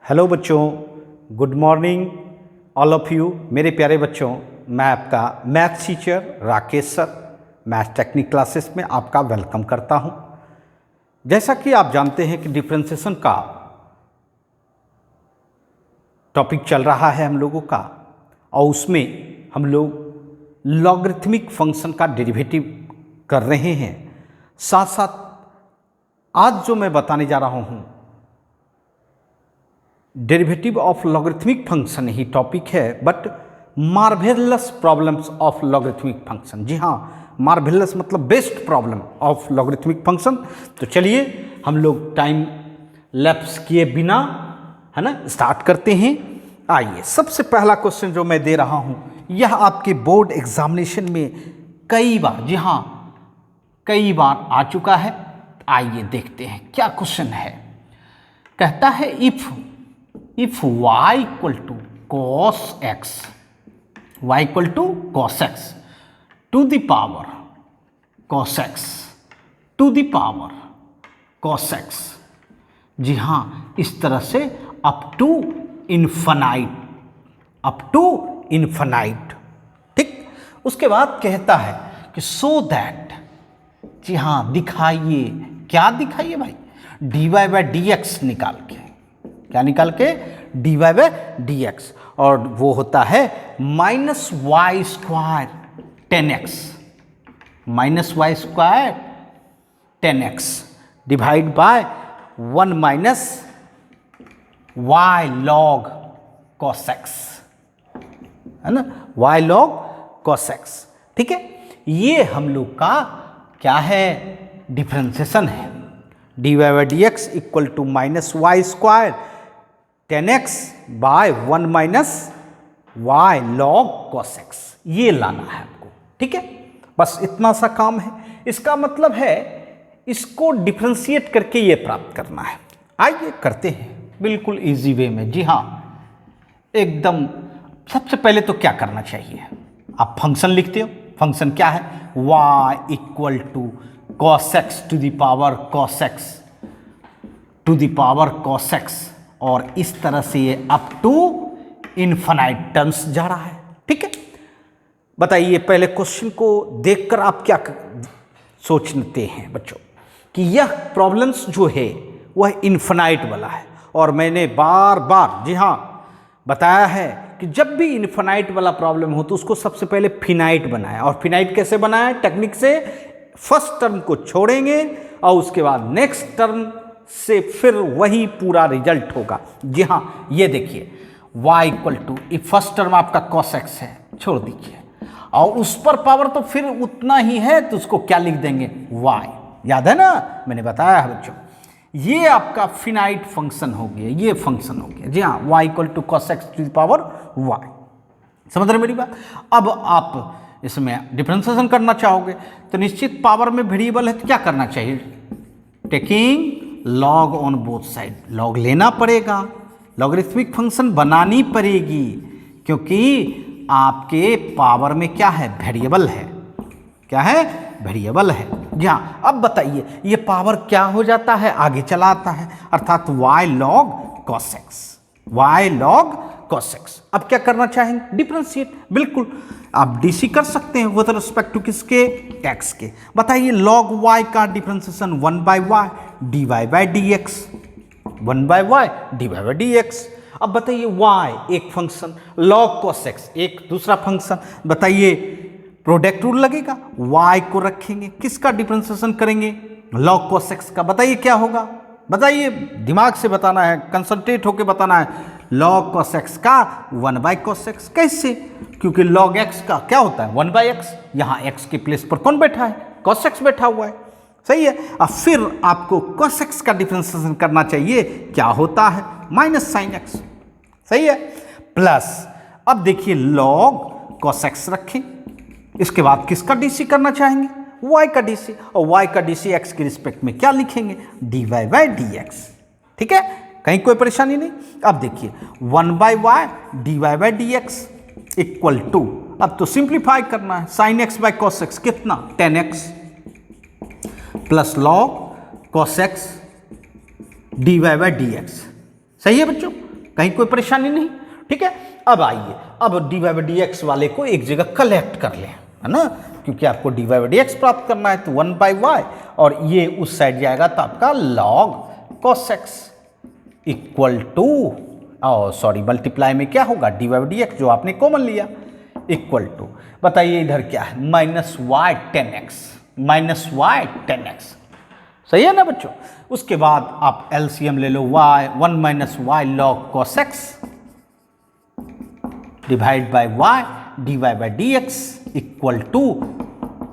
Hello बच्चों, good morning all of you. मेरे प्यारे बच्चों, मैं आपका maths teacher Rakesh sir maths technique classes में आपका वेलकम करता हूं। जैसा कि आप जानते हैं कि डिफरेंशिएशन का टॉपिक चल रहा है हम लोगों का, और उसमें हम लोग लॉगरिथमिक फंक्शन का डेरिवेटिव कर रहे हैं। साथ साथ आज जो मैं बताने जा रहा हूं डेरिवेटिव ऑफ लॉगरिथमिक फंक्शन ही टॉपिक है, but marvellous problems of logarithmic function. जी हाँ, मार्वेलस मतलब best problem of logarithmic function. तो चलिए हम लोग टाइम लैप्स किए बिना, है ना, स्टार्ट करते हैं। आइए, सबसे पहला क्वेश्चन जो मैं दे रहा हूं, यह आपके बोर्ड एग्जामिनेशन में कई बार, जी हाँ, कई बार आ चुका है। आइए देखते हैं क्या क्वेश्चन है। कहता है if y equal to cos x, y equal to cos x to the power cos x to the power cos x, जी हाँ, इस तरह से अप टू इन्फानाइट, ठीक। उसके बाद कहता है कि सो दैट, जी हाँ, दिखाइए, क्या दिखाइए भाई, dy बाई डी एक्स निकाल के, क्या निकाल के, dy बाई डी एक्स, और वो होता है minus y square 10x, minus y square 10x divide by 1 minus y log cos x, है ना, वाई लॉग कॉस एक्स, ठीक है। ये हम लोग का क्या है, डिफरेंशिएशन है। dy by d x equal to minus y square 10x by 1 minus y log cos x, ये लाना है आपको, ठीक है। बस इतना सा काम है। इसका मतलब है इसको डिफरेंशिएट करके ये प्राप्त करना है। आइए करते हैं बिल्कुल इजी वे में। जी हाँ, एकदम सबसे पहले तो क्या करना चाहिए, आप फंक्शन लिखते हो। फंक्शन क्या है, y equal to cos x to the power cos x to the power cos x, और इस तरह से ये अप टू इन्फिनाइट टर्म्स जा रहा है, ठीक है। बताइए, पहले क्वेश्चन को देखकर आप क्या सोचते हैं बच्चों, कि यह प्रॉब्लम्स जो है वह इन्फिनाइट वाला है, और मैंने बार बार, जी हाँ, बताया है कि जब भी इन्फिनाइट वाला प्रॉब्लम हो तो उसको सबसे पहले फिनाइट बनाया। और फिनाइट कैसे बनाया, टेक्निक से फर्स्ट टर्म को छोड़ेंगे और उसके बाद नेक्स्ट टर्म से फिर वही पूरा रिजल्ट होगा। जी हाँ, ये देखिए, y equal to, first term आपका cos x है, छोड़ दीजिए, और उस पर पावर तो फिर उतना ही है, तो उसको क्या लिख देंगे, y। याद है ना, मैंने बताया है बच्चों, ये आपका फिनाइट फंक्शन हो गया, ये फंक्शन हो गया। जी हाँ, y equal to cos x to the power y। समझ रहे मेरी बात। अब आप इसमें डिफरेंशिएशन करना चाहोगे तो निश्चित पावर में वेरिएबल है तो क्या करना चाहिए, taking log on both side, log लेना पड़ेगा, लॉगरिथमिक फंक्शन बनानी पड़ेगी, क्योंकि आपके पावर में क्या है, वेरिएबल है। क्या है, वेरिएबल है। जी हाँ, अब बताइए ये पावर क्या हो जाता है, आगे चला आता है, अर्थात y log cos x, y log cos x। अब क्या करना चाहेंगे, डिफरेंशिएट। बिल्कुल आप डीसी कर सकते हैं विद रिस्पेक्ट टू किसके, x के। बताइए log y का differentiation 1 by y dy by d x, 1 by y dy by d x. अब बताइए y एक फंक्शन, log cos x एक दूसरा फंक्शन। बताइए प्रोडक्ट रूल लगेगा, y को रखेंगे, किसका डिफरेंशिएशन करेंगे, log cos x का। बताइए क्या होगा, बताइए, दिमाग से बताना है, कंसंट्रेट होकर बताना है। log cos x का 1 बाई cos x, कैसे, क्योंकि log x का क्या होता है, 1 बाई x, यहाँ x के प्लेस पर कौन बैठा है, cos x बैठा हुआ है, सही है। और फिर आपको cos x का डिफरेंशिएशन करना चाहिए, क्या होता है, माइनस साइन x, सही है, प्लस, अब देखिए log cos x रखें, इसके बाद किसका डीसी करना चाहेंगे, y का डीसी, और y का डीसी x के रिस्पेक्ट में क्या लिखेंगे, dy बाई डी एक्स, ठीक है, कहीं कोई परेशानी नहीं। अब देखिए 1 by y dy by d x equal to, अब तो सिंप्लीफाई करना है, sine x by cos x कितना, 10x plus log cos x dy by d x, सही है बच्चों। कहीं कोई परेशानी नहीं, ठीक है। अब आइए, अब d y by d x वाले को एक जगह कलेक्ट कर लें, है ना, क्योंकि आपको d y by d x प्राप्त करना है, तो 1 बाई वाई, और ये उस साइड जाएगा तो आपका log cos x equal to, sorry multiply में क्या होगा, d y by d x जो आपने कॉमन लिया, इक्वल टू, बताइए इधर क्या है, minus y 10x, minus y 10x, सही है ना बच्चों। उसके बाद आप एलसीएम ले लो, y 1 minus y log cos x divide by y d y by d x equal to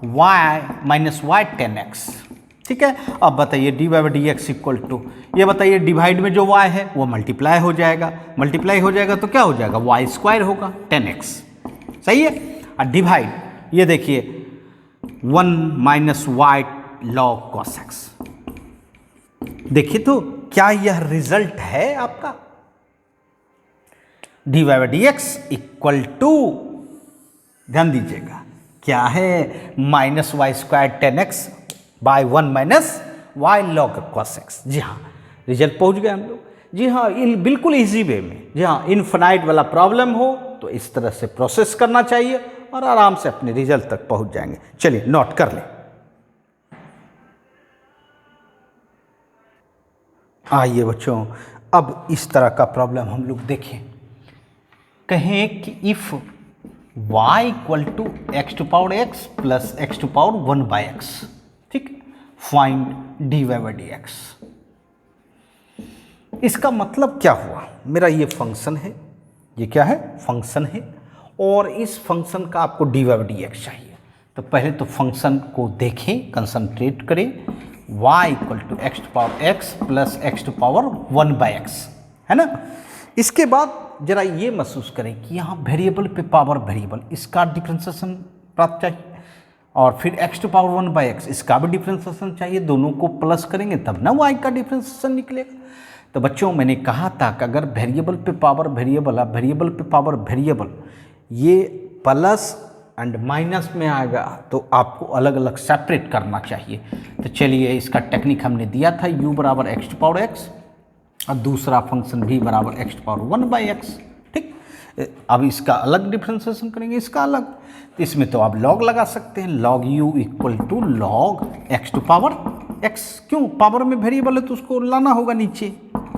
y minus y 10x, ठीक है। अब बताइए d y by d x equal to, ये बताइए डिवाइड में जो y है वो मल्टीप्लाई हो जाएगा, मल्टीप्लाई हो जाएगा तो क्या हो जाएगा, वाई स्क्वायर होगा 10x, सही है। और डिवाइड, ये देखिए 1 minus y log cos x, देखिए तो क्या यह रिजल्ट है आपका, d y by d x equal to, ध्यान दीजिएगा क्या है, minus y square 10x by 1 minus y log cos x. जी हाँ, रिजल्ट पहुंच गए हम लोग, जी हाँ, बिल्कुल इजी वे में। जी हाँ, इनफाइनाइट वाला प्रॉब्लम हो तो इस तरह से प्रोसेस करना चाहिए और आराम से अपने रिजल्ट तक पहुंच जाएंगे। चलिए नोट कर लें। आइए बच्चों, अब इस तरह का प्रॉब्लम हम लोग देखें, कहें कि if y equal to x to power x plus x to power 1 by x, ठीक, find d y by d x. इसका मतलब क्या हुआ, मेरा ये फंक्शन है, ये क्या है, फंक्शन है, और इस फंक्शन का आपको d y by d x चाहिए। तो पहले तो फंक्शन को देखें, कंसंट्रेट करें, y equal to x to power x plus x to power 1 by x, है ना। इसके बाद जरा ये महसूस करें कि यहाँ वेरिएबल पे पावर वेरिएबल, इसका डिफ्रेंशिएशन प्राप्त चाहिए, और फिर x to power 1 by x, इसका भी डिफ्रेंशिएशन चाहिए, दोनों को प्लस करेंगे तब ना y का डिफ्रेंशिएशन निकलेगा। तो बच्चों मैंने कहा था कि अगर वेरिएबल पे पावर वेरिएबल, अब वेरिएबल पे पावर वेरिएबल ये प्लस एंड माइनस में आएगा तो आपको अलग अलग सेपरेट करना चाहिए। तो चलिए, इसका टेक्निक हमने दिया था, u बराबर एक्स टू पावर एक्स और दूसरा फंक्शन v बराबर x to power 1 by x, ठीक। अब इसका अलग डिफ्रेंशिएशन करेंगे, इसका अलग, तो इसमें तो आप लॉग लगा सकते हैं, log u equal to log x to power x, क्यों, पावर में वेरिएबल है तो उसको लाना होगा, नीचे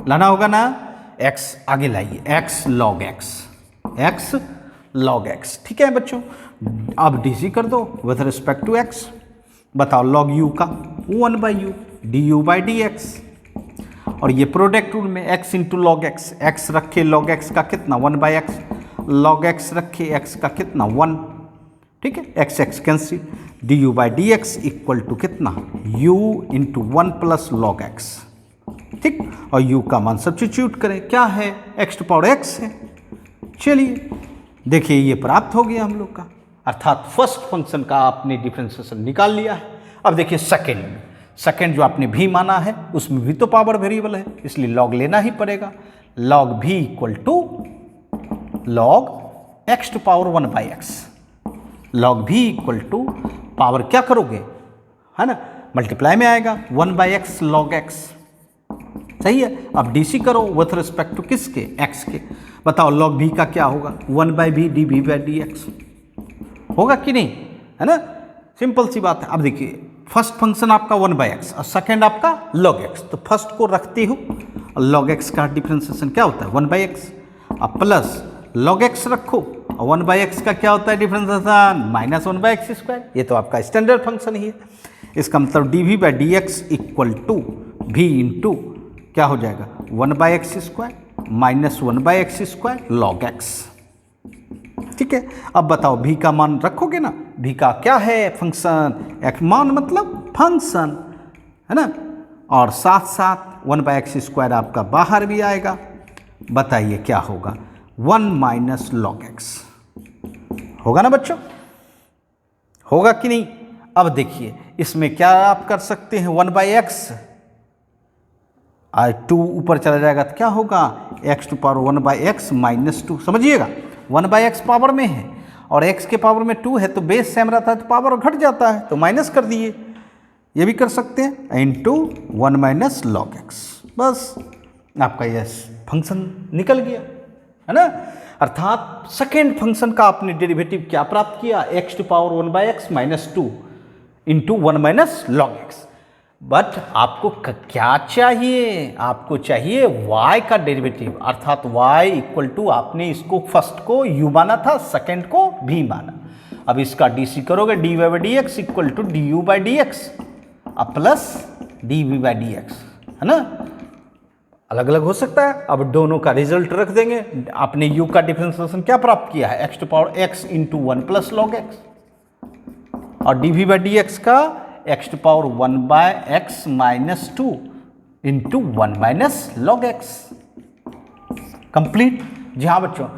लाना होगा ना, x आगे लाइए, x log x log x, ठीक है बच्चों। अब डीसी कर दो विथ रिस्पेक्ट टू x, बताओ लॉग u का 1 by u d u by d x, और ये प्रोडक्ट रूल में x into log x, x रखे लॉग एक्स का कितना 1 बाई एक्स, लॉग एक्स रखे x का कितना 1, ठीक है, x x cancel, d u by d x equal to कितना u into 1 plus log x, ठीक, और u का मान सब्स्टिट्यूट करें, क्या है, x टू पावर x है। चलिए देखिए ये प्राप्त हो गया हम लोग का, अर्थात फर्स्ट फंक्शन का आपने डिफरेंशिएशन निकाल लिया है। अब देखिए सेकेंड जो आपने भी माना है उसमें भी तो पावर वेरिएबल है, इसलिए लॉग लेना ही पड़ेगा, log v equal to log x to power 1 by x, log v equal to power क्या करोगे, है ना, मल्टीप्लाई में आएगा 1 बाई एक्स लॉग एक्स, सही है। अब डीसी करो विथ रिस्पेक्ट टू किसके, एक्स के, बताओ लॉग भी का क्या होगा 1 by v d v by d x होगा कि नहीं, है ना, सिंपल सी बात है। अब देखिए फर्स्ट फंक्शन आपका 1 बाई एक्स और सेकेंड आपका लॉग एक्स, तो फर्स्ट को रखती हूँ, लॉग एक्स का डिफ्रेंशिएशन क्या होता है 1 बाई एक्स, अब प्लस लॉग एक्स रखो, और 1 बाई एक्स का क्या होता है differentiation minus 1 by x square, ये तो आपका स्टैंडर्ड फंक्शन ही है। इसका मतलब d v by d x equal to भी इंटू क्या हो जाएगा 1 by x square minus 1 by x square log x, ठीक है। अब बताओ भी का मान रखोगे ना, भी का क्या है फंक्शन, एक मान मतलब फंक्शन, है ना, और साथ साथ 1 बाई एक्स स्क्वायर आपका बाहर भी आएगा, बताइए क्या होगा 1 माइनस लॉग एक्स, होगा ना बच्चों, होगा कि नहीं। अब देखिए इसमें क्या आप कर सकते हैं 1 बाई एक्स, 2 ऊपर चला जाएगा तो क्या होगा x to power 1 by x minus 2, समझिएगा 1 बाई एक्स पावर में है और x के पावर में 2 है तो बेस सेम रहता है तो पावर घट जाता है, तो माइनस कर दिए, ये भी कर सकते हैं, इंटू 1 माइनस लॉग एक्स, बस आपका ये फंक्शन निकल गया, है ना। अर्थात सेकेंड फंक्शन का आपने डेरिवेटिव क्या प्राप्त किया, x to power 1/x minus 2 into 1 minus log x. But आपको क्या चाहिए, आपको चाहिए y का डेरिवेटिव, अर्थात y इक्वल टू, आपने इसको फर्स्ट को u माना था, सेकेंड को v माना। अब इसका dc करोगे, dy/dx इक्वल टू du/dx अब प्लस dv/dx, है ना। अलग अलग हो सकता है, अब दोनों का रिजल्ट रख देंगे। आपने u का डिफरेंशिएशन क्या प्राप्त किया है, x to power x into 1 plus log x, और dv/dx का x to power 1/x minus 2 into 1 minus log x. Complete. जी हाँ बच्चों,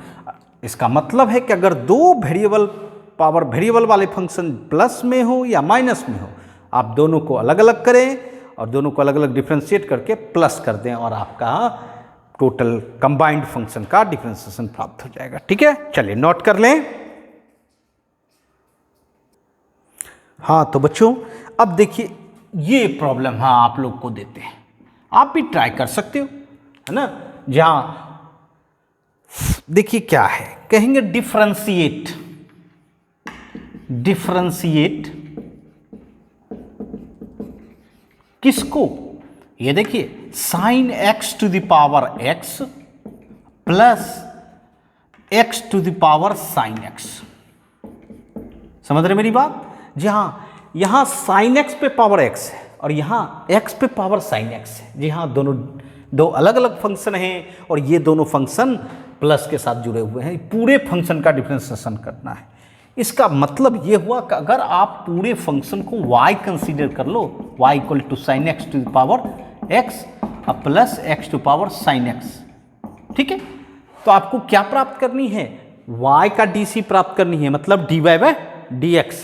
इसका मतलब है कि अगर दो वेरिएबल पावर वेरिएबल वाले फंक्शन प्लस में हो या माइनस में हो, आप दोनों को अलग अलग करें और दोनों को अलग अलग डिफ्रेंशिएट करके प्लस कर दें और आपका टोटल कंबाइंड फंक्शन का डिफ्रेंशिएशन प्राप्त हो जाएगा। ठीक है, चलिए नोट कर लें। हाँ तो बच्चों, अब देखिए ये प्रॉब्लम हाँ आप लोग को देते हैं, आप भी ट्राई कर सकते हो, है ना। जहां देखिए क्या है, कहेंगे डिफरेंशिएट, डिफरेंशिएट किसको, ये देखिए sine x to the power x plus x to the power sine x। समझ रहे मेरी बात। जी हाँ, यहां साइन x पे पावर x है और यहां x पे पावर साइन x है। जी हाँ, दोनों दो अलग अलग फंक्शन हैं और ये दोनों फंक्शन प्लस के साथ जुड़े हुए हैं। पूरे फंक्शन का डिफरेंशिएशन करना है। इसका मतलब ये हुआ कि अगर आप पूरे फंक्शन को y कंसीडर कर लो, y equal to sine x to the power x plus x to power sine x, ठीक है। तो आपको क्या प्राप्त करनी है, y का dc प्राप्त करनी है, मतलब dy/dx,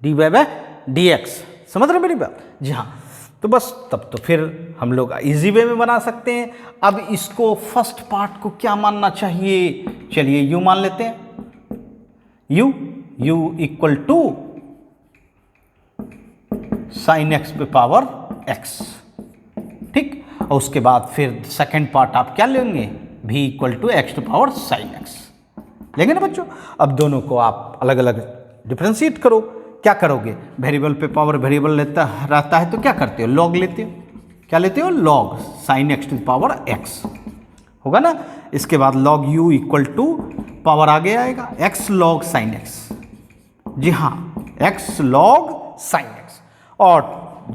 dy/dx। समझ रहे मेरी बात। जी हाँ, तो बस तब तो फिर हम लोग इजी वे में बना सकते हैं। अब इसको फर्स्ट पार्ट को क्या मानना चाहिए, चलिए u मान लेते हैं, u equal to sine x पे पावर x, ठीक। और उसके बाद फिर सेकेंड पार्ट आप क्या लेंगे, v equal to x to power sine x लेंगे ना बच्चों। अब दोनों को आप अलग अलग डिफरेंशिएट करो। क्या करोगे, वेरिएबल पे पावर वेरिएबल लेता रहता है तो क्या करते हो, लॉग लेते हो। क्या लेते हो, log sine x to power x होगा ना। इसके बाद log u equal to power आगे आएगा x लॉग साइन x। जी हाँ, x लॉग साइन x और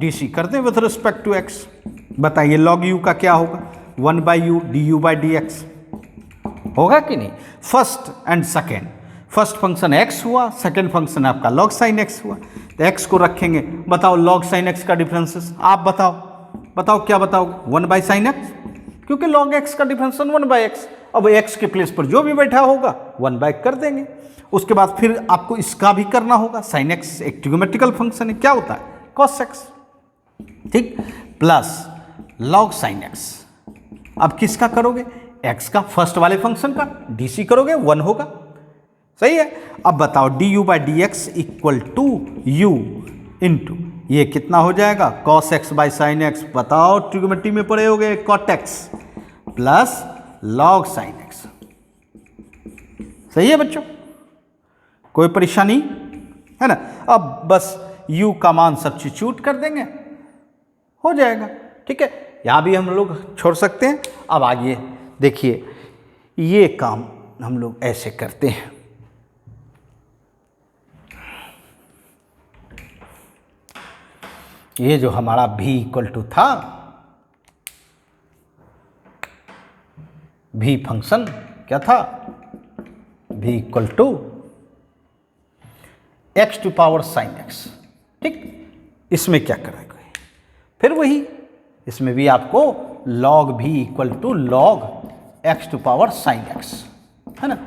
dc कर दें विथ रिस्पेक्ट टू x। बताइए लॉग u का क्या होगा, 1/u du/dx होगा कि नहीं। First and second, first function x हुआ, सेकेंड फंक्शन आपका log sin x हुआ। तो x को रखेंगे, बताओ log sin x का डिफरेंसेस आप बताओ क्या बताओगे, 1/sin x, क्योंकि log x का डिफरेंशिएशन 1/x। अब x के प्लेस पर जो भी बैठा होगा 1/, कर देंगे। उसके बाद फिर आपको इसका भी करना होगा, sin x एक ट्रिग्नोमेट्रिकल फंक्शन है, क्या होता है cos x, ठीक, प्लस log sin x। अब किसका करोगे, x का फर्स्ट वाले फंक्शन का dc करोगे, 1 होगा, सही है। अब बताओ du/dx equal to u into ये कितना हो जाएगा, cos x by sine x, बताओ ट्रिग्नोमेट्री में पढ़े होगे, cot x plus log sin x। सही है बच्चों, कोई परेशानी है ना। अब बस u का मान सब्स्टिट्यूट कर देंगे, हो जाएगा, ठीक है। यहाँ भी हम लोग छोड़ सकते हैं। अब आइए देखिए, ये काम हम लोग ऐसे करते हैं। ये जो हमारा v इक्वल टू था, v फंक्शन क्या था, v equal to x to power sine x, ठीक। इसमें क्या करेंगे, फिर वही, इसमें भी आपको log v equal to log x to power sine x, है ना।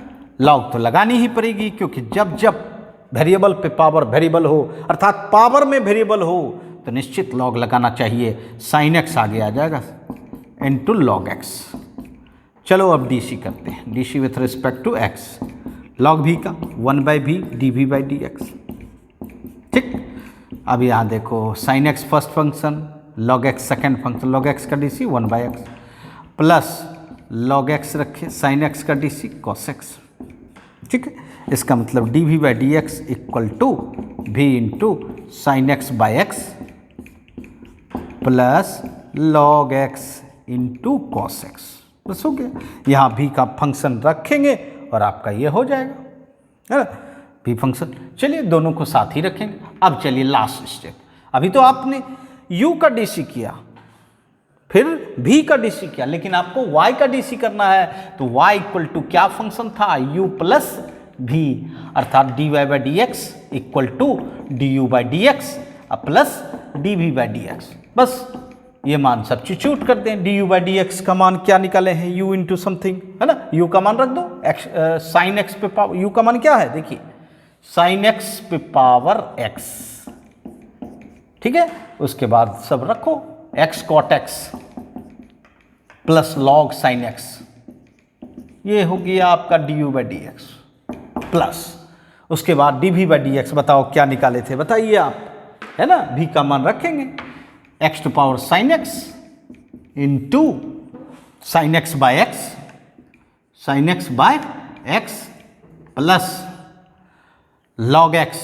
log तो लगानी ही पड़ेगी, क्योंकि जब जब वेरिएबल पे पावर वेरिएबल हो, अर्थात पावर में वेरिएबल हो, तो निश्चित log लगाना चाहिए। साइन एक्स आगे आ जाएगा इनटू log x। चलो अब dc करते हैं, dc with respect to x, log v का 1/v dv/dx, ठीक। अब यहाँ देखो sine x first function, log x second function, log x का dc 1/x plus log x रखे, साइन एक्स का डीसी कॉस एक्स। ठीक है, इसका मतलब d v by d x equal to v into sine x by x plus log x into cos x. बस हो गया। यहाँ भी का फंक्शन रखेंगे और आपका ये हो जाएगा, है ना, भी फंक्शन। चलिए दोनों को साथ ही रखेंगे। अब चलिए लास्ट स्टेप। अभी तो आपने u का डीसी किया, फिर v का डीसी किया, लेकिन आपको y का डीसी करना है। तो y इक्वल टू क्या फंक्शन था, u प्लस v, अर्थात dy by d x equal to d u by d x plus d v by d x. बस ये मान सब्स्टिट्यूट कर दें। D u by d x का मान क्या निकाले हैं, u इंटू समथिंग, है ना, u का मान रख दो, साइन एक्स पे पावर, u का मान क्या है देखिए, साइन एक्स पे पावर x। ठीक है, उसके बाद सब रखो, x cot x plus log sine x, ये हो गया आपका d u by d x plus उसके बाद d v by d x. बताओ क्या निकाले थे, बताइए आप, है ना, v का मान रखेंगे x to power sine x into sine x by x, sine x by x plus log x,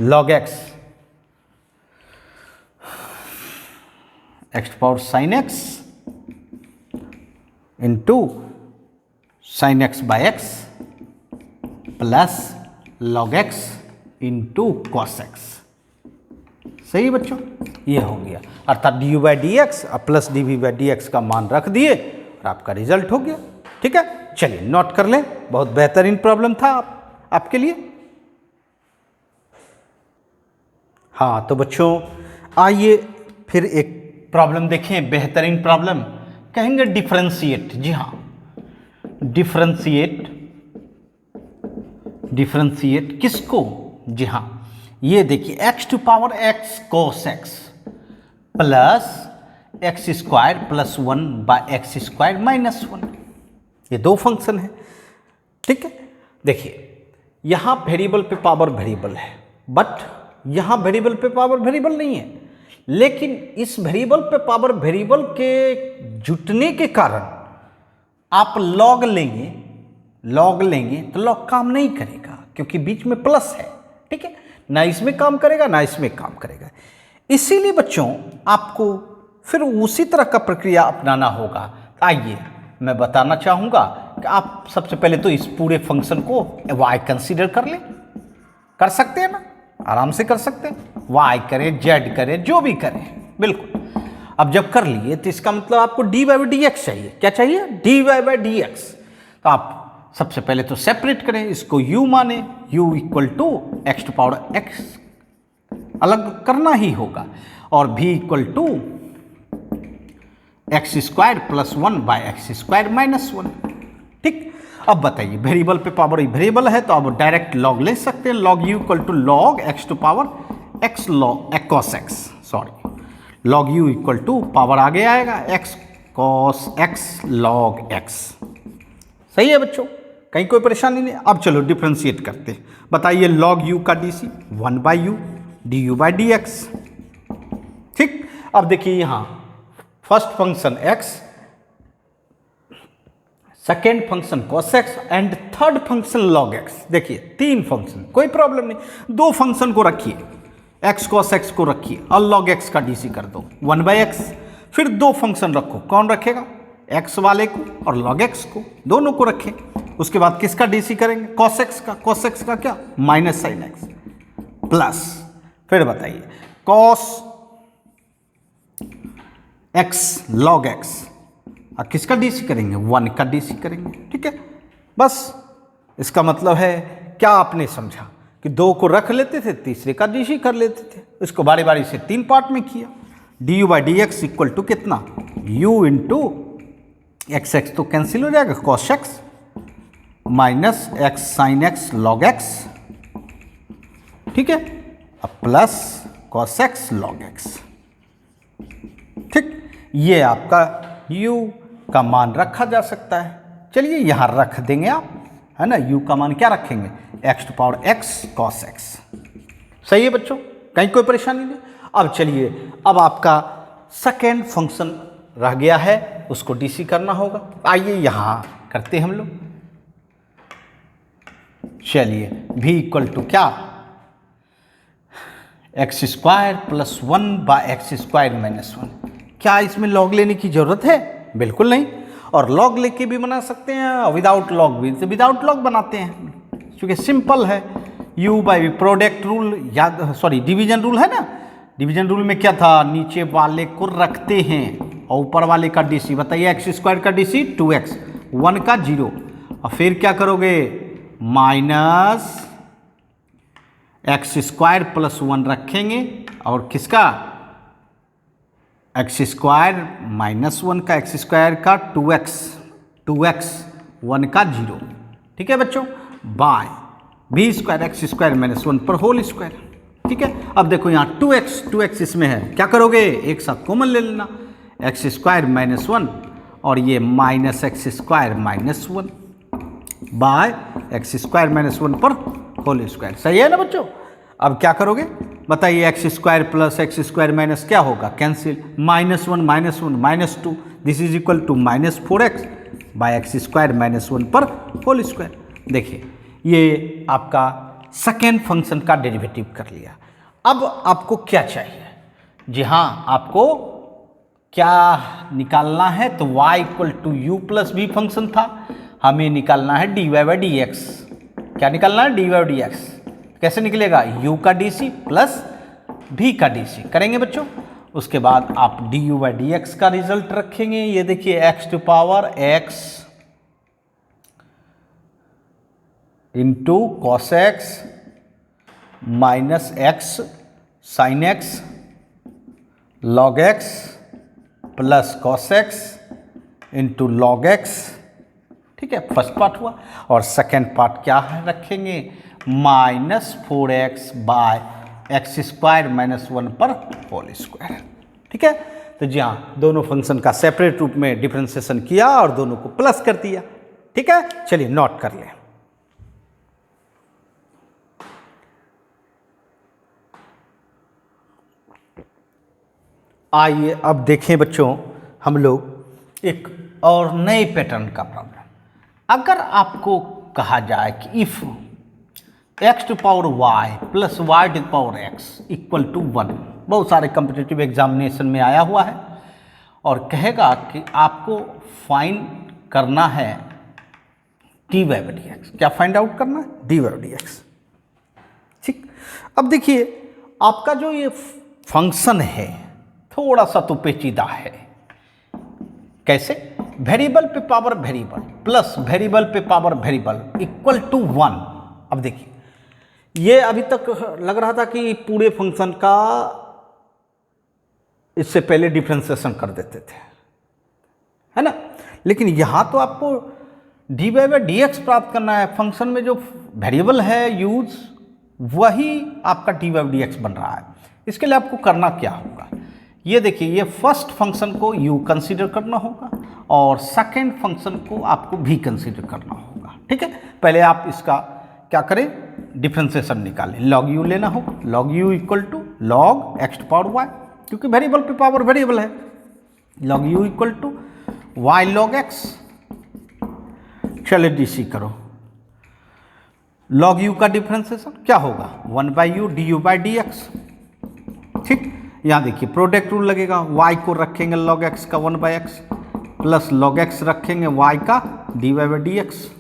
log x, x power sine x into sine x by x plus log x into cos x. सही है बच्चों, ये हो गया, अर्थात d u by d x plus d v by d x का मान रख दिए और आपका रिजल्ट हो गया। ठीक है, चलिए नोट कर लें, बहुत बेहतरीन प्रॉब्लम था आपके लिए। हाँ तो बच्चों आइए फिर एक प्रॉब्लम देखें, बेहतरीन प्रॉब्लम, कहेंगे डिफरेंशिएट। जी हाँ, डिफरेंशिएट, डिफरेंशिएट किसको, जी हाँ, ये देखिए x to power x cos x plus x square plus 1 by x square minus 1, ये दो फंक्शन है। ठीक है, देखिए यहाँ वेरिएबल पे पावर वेरिएबल है, बट यहाँ वेरिएबल पे पावर वेरिएबल नहीं है, लेकिन इस वेरिएबल पे पावर वेरिएबल के जुटने के कारण आप लॉग लेंगे, लॉग लेंगे तो लॉग काम नहीं करेगा क्योंकि बीच में प्लस है। ठीक है, ना इसमें काम करेगा ना इसमें काम करेगा। इसीलिए बच्चों आपको फिर उसी तरह का प्रक्रिया अपनाना होगा। आइए मैं बताना चाहूँगा कि आप सबसे पहले तो इस पूरे फंक्शन को y कंसीडर कर लें, कर सकते हैं ना, आराम से कर सकते हैं, y करें z करें जो भी करें, बिल्कुल। अब जब कर लिए तो इसका मतलब आपको d y by d x चाहिए। क्या चाहिए, d y by d x. तो आप सबसे पहले तो सेपरेट करें, इसको u माने, u equal to x to power x अलग करना ही होगा, और v equal to x square plus 1 by x square minus 1। ठीक, अब बताइए वेरिएबल पे पावर वेरिएबल है तो अब डायरेक्ट लॉग ले सकते हैं, log u equal to log x to power x log cos x, sorry, log u equal to power आगे आएगा x कॉस x लॉग x। सही है बच्चों, कहीं कोई परेशानी नहीं। अब चलो डिफ्रेंशिएट करते हैं। बताइए लॉग u का डीसी 1 by u D u by d x. ठीक, अब देखिए यहाँ first function x, second function cos x and third function log x। देखिए तीन फंक्शन, कोई प्रॉब्लम नहीं, दो फंक्शन को रखिए, x cos x को रखिए और log x का डीसी कर दो 1 बाई x। फिर दो फंक्शन रखो, कौन रखेगा, x वाले को और log x को, दोनों को रखें। उसके बाद किसका डीसी करेंगे, cos x का। cos x का क्या, माइनस साइन x प्लस, फिर बताइए cos x log x, और किसका डीसी करेंगे, 1 का डीसी करेंगे। ठीक है, बस इसका मतलब है क्या आपने समझा कि दो को रख लेते थे, तीसरे का डीसी कर लेते थे। इसको बारी बारी से तीन पार्ट में किया। D u by d x equal to कितना, u इंटू एक्स, एक्स तो कैंसिल हो जाएगा, cos x minus x sine x log x। ठीक है, अब plus cos x log x। ठीक, ये आपका u का मान रखा जा सकता है। चलिए यहाँ रख देंगे आप, है ना, u का मान क्या रखेंगे, x to power x cos x। सही है बच्चों, कहीं कोई परेशानी नहीं। अब चलिए, अब आपका सेकेंड फंक्शन रह गया है उसको डीसी करना होगा। आइए यहाँ करते हैं हम लोग। चलिए v इक्वल टू क्या, x square plus 1 by x square minus 1। क्या इसमें लॉग लेने की जरूरत है? बिल्कुल नहीं। और लॉग लेके भी बना सकते हैं, विदाउट लॉग भी विदाउट लॉग बनाते हैं, क्योंकि सिंपल है। u बाई प्रोडक्ट रूल याद, सॉरी डिवीजन रूल है ना। डिवीजन रूल में क्या था, नीचे वाले को रखते हैं और ऊपर वाले का डीसी। बताइए एक्स स्क्वायर का डीसी 2x, 1 का 0, और फिर क्या करोगे, माइनस एक्स स्क्वायर प्लस 1 रखेंगे, और किसका, एक्स स्क्वायर माइनस 1 का, एक्स स्क्वायर का 2x, 1 का 0। ठीक है बच्चों, by v square x square minus 1 पर होल स्क्वायर। ठीक है, अब देखो यहाँ 2x इसमें है, क्या करोगे, एक साथ कॉमन ले लेना, एक्स स्क्वायर माइनस 1 और ये minus x square minus 1 by x square minus 1 पर होल स्क्वायर। सही है ना बच्चों। अब क्या करोगे बताइए, x square plus x square minus क्या होगा, cancel, minus 1 minus 2, this is equal to minus 4x by x square minus 1 पर होल स्क्वायर। देखिए ये आपका सेकेंड फंक्शन का डेरिवेटिव कर लिया। अब आपको क्या चाहिए, जी हाँ, आपको क्या निकालना है, तो y equal to u plus v function था, हमें निकालना है dy बाई डी एक्स। क्या निकालना है, dy बाई डी एक्स। कैसे निकलेगा, u का डी प्लस v का डी करेंगे बच्चों। उसके बाद आप du बाई डी एक्स का रिजल्ट रखेंगे। ये देखिए x to power x into cos x minus x sine x log x plus cos x into log x. ठीक है, फर्स्ट पार्ट हुआ। और सेकेंड पार्ट क्या है रखेंगे, minus 4x by x square minus 1 पर होल स्क्वायर। ठीक है, तो जी हाँ, दोनों फंक्शन का सेपरेट रूप में डिफरेंशिएशन किया और दोनों को प्लस कर दिया। ठीक है, चलिए नोट कर लें। आइए अब देखें बच्चों हम लोग एक और नए पैटर्न का प्रॉब्लम। अगर आपको कहा जाए कि if x to power y plus y to power x equal to 1, बहुत सारे कम्पिटिटिव एग्जामिनेशन में आया हुआ है, और कहेगा कि आपको फाइंड करना है dy बाई डी एक्स। क्या फाइंड आउट करना है, dy बाई डी एक्स। ठीक, अब देखिए आपका जो ये फंक्शन है थोड़ा सा तो पेचीदा है। कैसे, वेरिएबल पे पावर वेरिएबल प्लस वेरिएबल पे पावर वेरिएबल इक्वल टू 1। अब देखिए ये अभी तक लग रहा था कि पूरे फंक्शन का इससे पहले डिफरेंशिएशन कर देते थे, है ना, लेकिन यहाँ तो आपको डी बाई डी एक्स प्राप्त करना है। फंक्शन में जो वेरिएबल है यूज वही आपका डी बाई डी एक्स बन रहा है। इसके लिए आपको करना क्या होगा, ये देखिए, ये फर्स्ट फंक्शन को u कंसीडर करना होगा और सेकेंड फंक्शन को आपको v कंसीडर करना होगा। ठीक है, पहले आप इसका क्या करें, डिफरेंशिएशन निकालें, log u लेना होगा, log u equal to log x to power y, क्योंकि वेरिएबल पे पावर वेरिएबल है, log u equal to y log x। चलिए डीसी करो, log u का डिफरेंशिएशन क्या होगा, 1 by u d u by d x. ठीक, यहाँ देखिए प्रोडक्ट रूल लगेगा, y को रखेंगे log x का 1 by x plus log x रखेंगे y का dy बाई डी एक्स।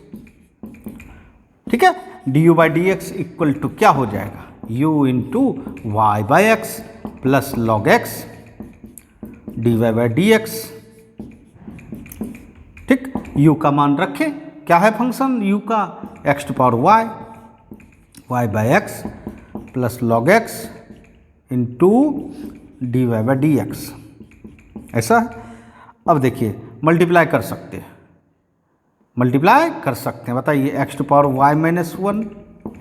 ठीक है, du by d x equal to क्या हो जाएगा, u into y by x plus log x dy by d x. ठीक, u का मान रखें, क्या है फंक्शन u का, x to power y by x plus log x into d y by d x, ऐसा है। अब देखिए मल्टीप्लाई कर सकते हैं, बताइए x to power y minus 1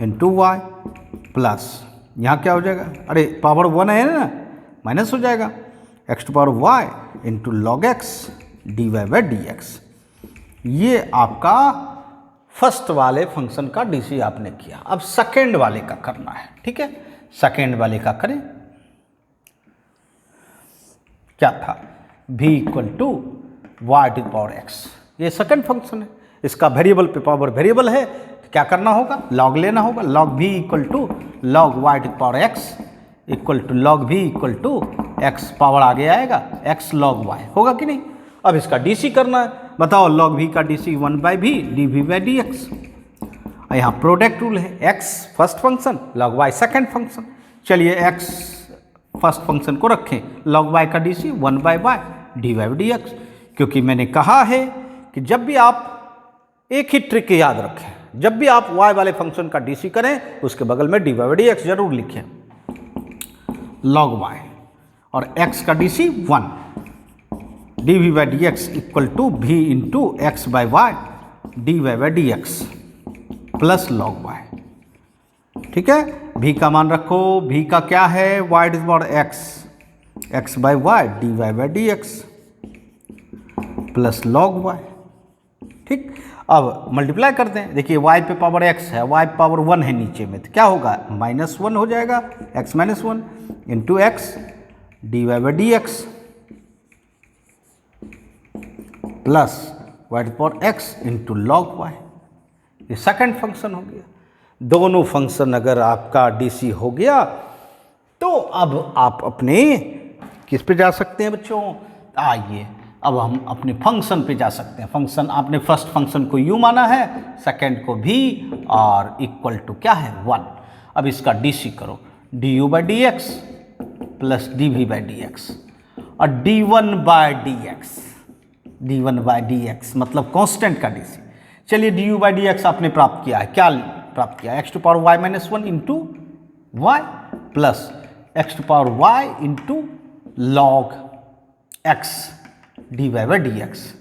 into y plus, यहाँ क्या हो जाएगा, अरे पावर 1 है ना, माइनस हो जाएगा, x to power y into log x d y by d x. ये आपका फर्स्ट वाले फंक्शन का डीसी आपने किया। अब सेकेंड वाले का करना है। ठीक है, सेकेंड वाले का करें, क्या था, v equal to y to power x. ये सेकंड फंक्शन है, इसका वेरिएबल पे पावर वेरिएबल है, तो क्या करना होगा, लॉग लेना होगा। Log v equal to log y to power x equal to log v equal to x, power आगे आएगा एक्स लॉग वाई, होगा कि नहीं। अब इसका डीसी करना है, बताओ लॉग भी का DC 1/v d v by d x. यहाँ प्रोडक्ट रूल है, x first function log y second function. चलिए एक्स फर्स्ट फंक्शन को रखें, लॉग वाई का DC 1/y d y d x, क्योंकि मैंने कहा है कि जब भी आप एक ही ट्रिक याद रखें, जब भी आप y वाले फंक्शन का डीसी करें उसके बगल में डी वाई डी एक्स जरूर लिखें, लॉग y और x का डीसी 1 d v by d x equal to भी into x by y d y by d x plus log y. ठीक है, भी का मान रखो, भी का क्या है, y is power x, x by y d y by d x plus log y. ठीक, अब मल्टीप्लाई करते हैं, देखिए y पे पावर x है, y पावर 1 है नीचे में, तो क्या होगा -1 हो जाएगा, x minus 1 into x d y by d x plus y to power x into log y. ये सेकंड फंक्शन हो गया। दोनों फंक्शन अगर आपका डीसी हो गया तो अब आप अपने किस पे जा सकते हैं बच्चों, आइए अब हम अपने फंक्शन पे जा सकते हैं। फंक्शन आपने फर्स्ट फंक्शन को u माना है, सेकंड को v और इक्वल टू क्या है 1। अब इसका डीसी करो, d u by d x plus d v by d x और d1 by d x, d1 by d x मतलब कांस्टेंट का डीसी। चलिए d u by d x आपने प्राप्त किया है, क्या प्राप्त किया, x to power y minus 1 into y plus x to power y into log x d y by d x.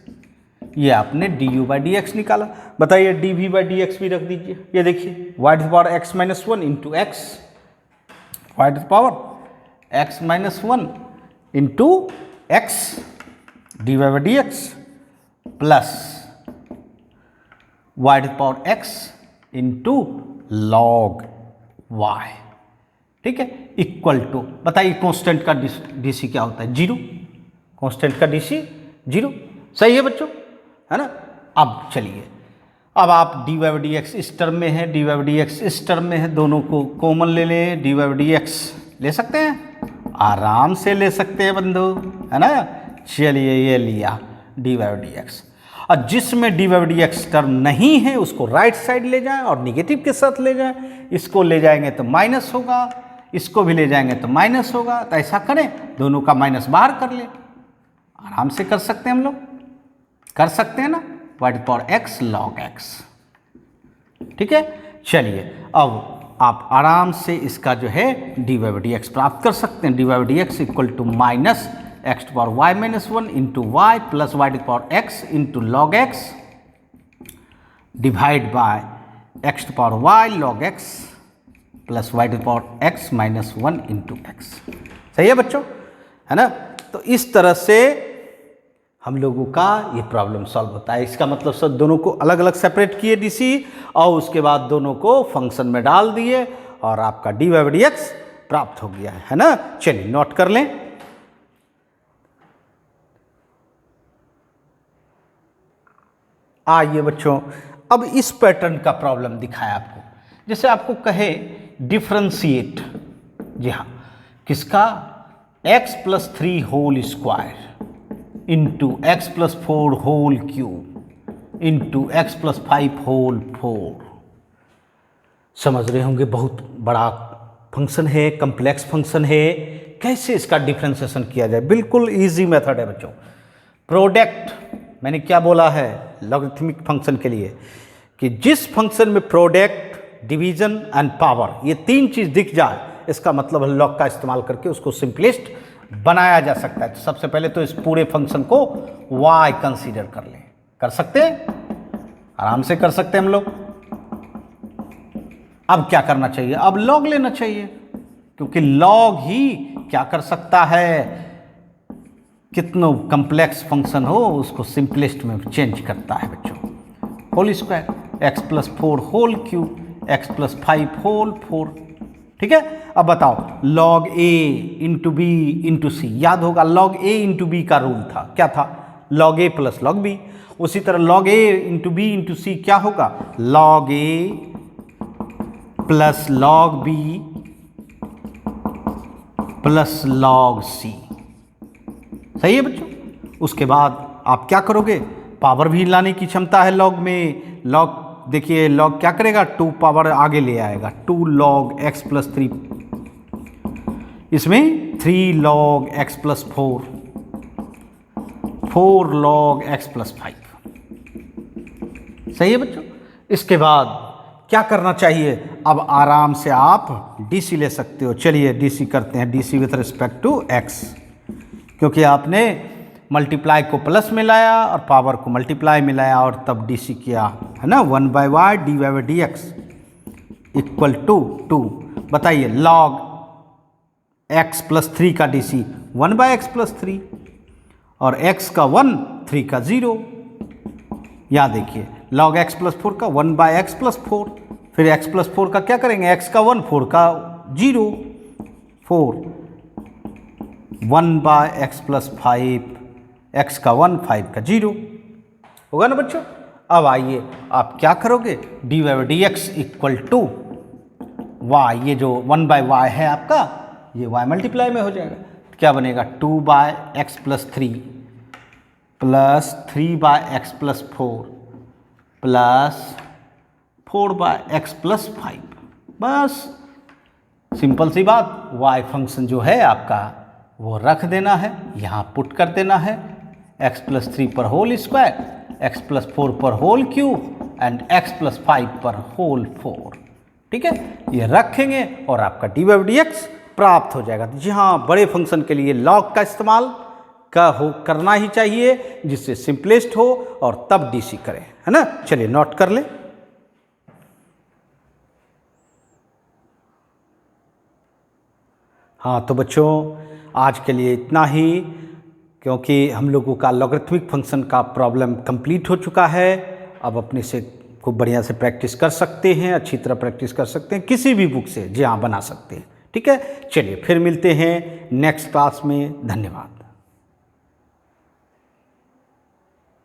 ये आपने d u by d x निकाला। बताइए d v by d x भी रख दीजिए, ये देखिए y to power x minus 1 into x, y to power x minus 1 into x d y by d x plus y to power x into log y. ठीक है, equal to, बताइए constant का DC क्या होता है, 0। Constant का DC 0, सही है बच्चों, है ना। अब चलिए, अब आप डी वाई डी एक्स इस टर्म में है, डी वाई डी एक्स इस टर्म में है, दोनों को कॉमन ले लें, डी वाई डी एक्स ले सकते हैं, आराम से ले सकते हैं बंधु, है ना। चलिए ये लिया डी वाई डी एक्स, और जिसमें d y d x term नहीं है उसको राइट साइड ले जाएं और निगेटिव के साथ ले जाएं। इसको ले जाएंगे तो माइनस होगा, इसको भी ले जाएंगे तो माइनस होगा, तो ऐसा करें दोनों का माइनस बाहर कर लें, आराम से कर सकते हैं, हम लोग कर सकते हैं ना, y to power x log x. ठीक है, चलिए अब आप आराम से इसका जो है d y by d x प्राप्त कर सकते हैं। D y by d x equal to minus x to power y minus 1 into y plus y to power x into log x divide by x to power y log x plus y to power x minus 1 into x. सही है बच्चों, है ना। तो इस तरह से हम लोगों का ये प्रॉब्लम सॉल्व होता है। इसका मतलब सब दोनों को अलग अलग सेपरेट किए डीसी और उसके बाद दोनों को फंक्शन में डाल दिए और आपका d y by d x प्राप्त हो गया है ना। चलिए नोट कर लें। आइए बच्चों, अब इस पैटर्न का प्रॉब्लम दिखाया आपको, जैसे आपको कहे डिफ्रेंशिएट, जी हाँ, किसका, x plus 3 whole square into x plus 4 whole cube into x plus 5 whole 4। समझ रहे होंगे बहुत बड़ा फंक्शन है, कम्प्लेक्स फंक्शन है, कैसे इसका डिफ्रेंशिएशन किया जाए। बिल्कुल इजी मेथड है बच्चों। प्रोडक्ट, मैंने क्या बोला है लॉगरिथमिक फंक्शन के लिए कि जिस फंक्शन में प्रोडक्ट, डिवीजन एंड पावर ये तीन चीज़ दिख जाए, इसका मतलब लॉग का इस्तेमाल करके उसको सिंपलिस्ट बनाया जा सकता है। तो सबसे पहले तो इस पूरे फंक्शन को y कंसीडर कर लें। कर सकते हैं, आराम से कर सकते हैं हम लोग। अब क्या करना चाहिए, अब लॉग लेना चाहिए, क्योंकि लॉग ही क्या कर सकता है, कितना कम्प्लेक्स फंक्शन हो उसको सिंपलिस्ट में चेंज करता है बच्चों। Whole square x plus 4 whole cube x plus 5 whole 4 ठीक है। अब बताओ log a into b into c, याद होगा log a इंटू बी का रूल था, क्या था, log a plus log b। उसी तरह log a into b into c क्या होगा, log a plus log b plus log c। सही है बच्चों। उसके बाद आप क्या करोगे, पावर भी लाने की क्षमता है log में। log देखिए log क्या करेगा, 2 पावर आगे ले आएगा, 2 log x प्लस 3, इसमें 3 log x plus 4, 4 log x plus 5। सही है बच्चों। इसके बाद क्या करना चाहिए, अब आराम से आप डीसी ले सकते हो। चलिए डीसी करते हैं, DC with respect to x, क्योंकि आपने मल्टीप्लाई को प्लस में लाया और पावर को मल्टीप्लाई में लाया और तब डीसी किया, है ना। 1/y dy/dx equal to 2। बताइए log x प्लस 3 का डीसी 1/x प्लस 3 और x का 1, 3 का 0। यहाँ देखिए log x प्लस 4 का 1/x प्लस 4, फिर x प्लस 4 का क्या करेंगे, x का 1, 4 का 0, 4 1/x प्लस 5, x का 1, 5 का 0 होगा ना बच्चों। अब आइए आप क्या करोगे, dy/dx इक्वल टू y, ये जो 1/y है आपका, ये y मल्टीप्लाई में हो जाएगा, क्या बनेगा 2/x plus 3 plus 3/x plus 4 plus 4/x plus 5। बस सिंपल सी बात, y फंक्शन जो है आपका वो रख देना है, यहाँ पुट कर देना है, x प्लस 3 पर होल स्क्वायर, x प्लस 4 पर whole cube and x plus 5 पर होल 4। ठीक है, ये रखेंगे और आपका dy/dx प्राप्त हो जाएगा। जी हाँ, बड़े फंक्शन के लिए log का इस्तेमाल करना ही चाहिए, जिससे सिंपलेस्ट हो और तब डीसी करें, है ना। चलिए नोट कर लें। हाँ तो बच्चों आज के लिए इतना ही, क्योंकि हम लोगों का लॉगरिथमिक फंक्शन का प्रॉब्लम कंप्लीट हो चुका है। अब अपने से खूब बढ़िया से प्रैक्टिस कर सकते हैं, अच्छी तरह प्रैक्टिस कर सकते हैं, किसी भी बुक से जी हाँ बना सकते हैं। ठीक है, चलिए फिर मिलते हैं नेक्स्ट क्लास में। धन्यवाद।